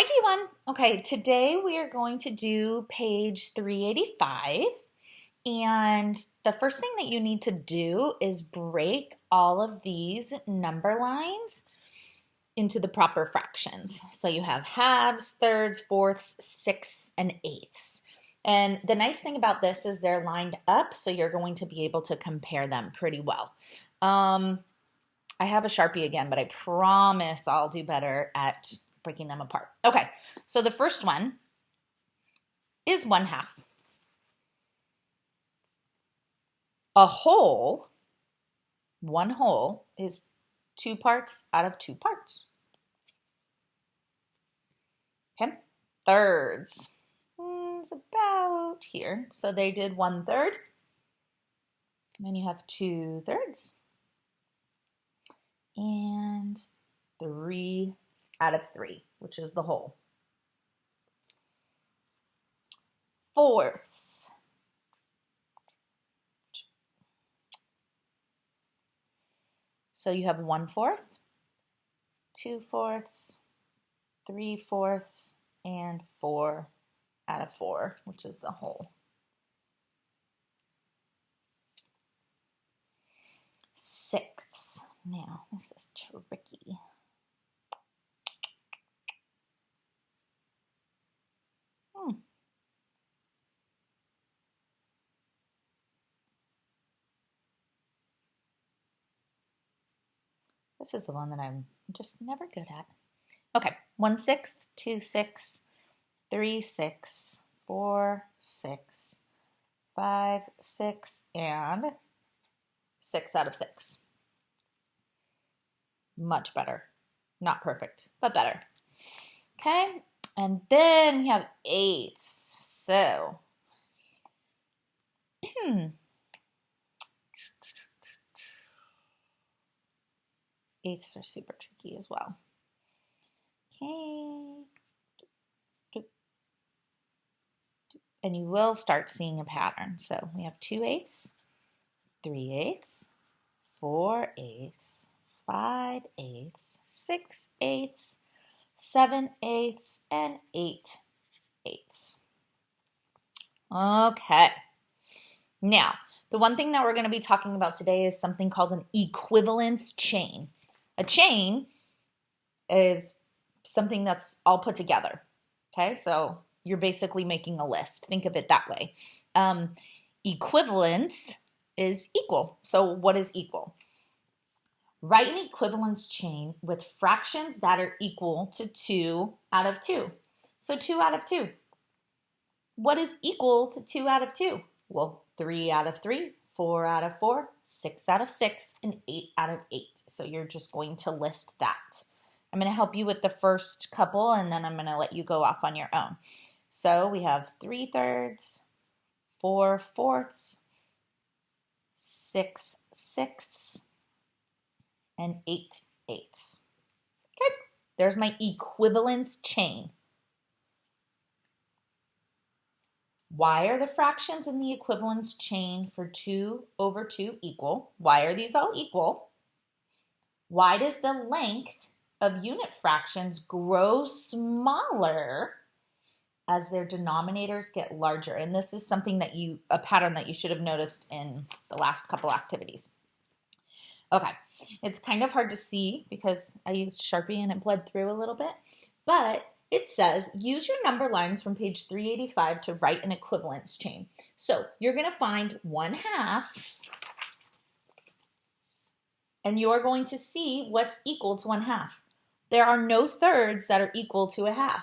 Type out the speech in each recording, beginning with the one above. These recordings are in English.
Hi, G1. Okay, today we are going to do page 385. And the first thing that you need to do is break all of these number lines into the proper fractions. So you have halves, thirds, fourths, sixths, and eighths. And the nice thing about this is they're lined up, so you're going to be able to compare them pretty well. I have a Sharpie again, but I promise I'll do better at breaking them apart. Okay, so the first one is 1/2. A whole, one whole, is 2 parts out of 2 parts. Okay, thirds is about here. So they did 1/3. And then you have 2/3. And 3 out of 3, which is the whole. Fourths. So you have 1/4, 2/4, 3/4, and 4 out of 4, which is the whole. Sixths. Now, this is tricky. This is the one that I'm just never good at. Okay, 1/6, 2/6, 3/6, 4/6, 5/6, and 6 out of 6. Much better. Not perfect, but better. Okay, and then we have eighths. So, eighths are super tricky as well. Okay. And you will start seeing a pattern. So we have 2/8, 3/8, 4/8, 5/8, 6/8, 7/8, and 8/8. Okay. Now, the one thing that we're going to be talking about today is something called an equivalence chain. A chain is something that's all put together. Okay, so you're basically making a list. Think of it that way. Equivalence is equal. So what is equal? Write an equivalence chain with fractions that are equal to 2 out of 2. So 2 out of 2. What is equal to 2 out of 2? Well, 3 out of 3, 4 out of 4, 6 out of 6, and 8 out of 8. So you're just going to list that. I'm going to help you with the first couple, and then I'm going to let you go off on your own. So we have 3/3, 4/4, 6/6, and 8/8. Okay, there's my equivalence chain. Why are the fractions in the equivalence chain for 2 over 2 equal? Why are these all equal? Why does the length of unit fractions grow smaller as their denominators get larger? And this is something that a pattern that you should have noticed in the last couple activities. Okay, it's kind of hard to see because I used Sharpie and it bled through a little bit, but it says use your number lines from page 385 to write an equivalence chain. So you're going to find 1/2, and you're going to see what's equal to 1/2. There are no thirds that are equal to 1/2.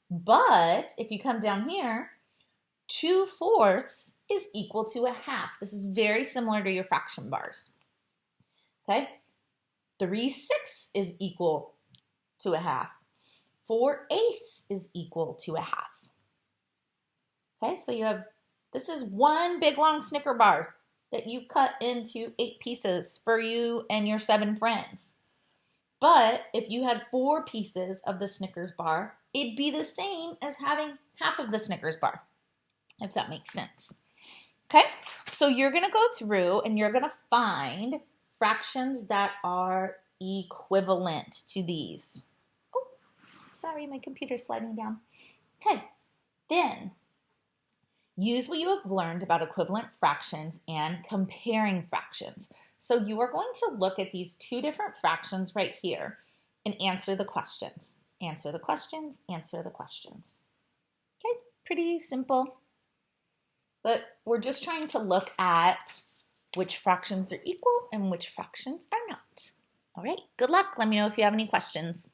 But if you come down here, 2/4 is equal to 1/2. This is very similar to your fraction bars. Okay? 3/6 is equal to 1/2. 4/8 is equal to 1/2. Okay, so you have, this is one big long Snicker bar that you cut into 8 pieces for you and your 7 friends. But if you had 4 pieces of the Snickers bar, it'd be the same as having half of the Snickers bar, if that makes sense. Okay, so you're going to go through and you're going to find fractions that are equivalent to these. sorry, my computer's sliding down. Okay, then use what you have learned about equivalent fractions and comparing fractions. So you are going to look at these two different fractions right here and answer the questions. Answer the questions, answer the questions. Okay, pretty simple. But we're just trying to look at which fractions are equal and which fractions are not. All right, good luck. Let me know if you have any questions.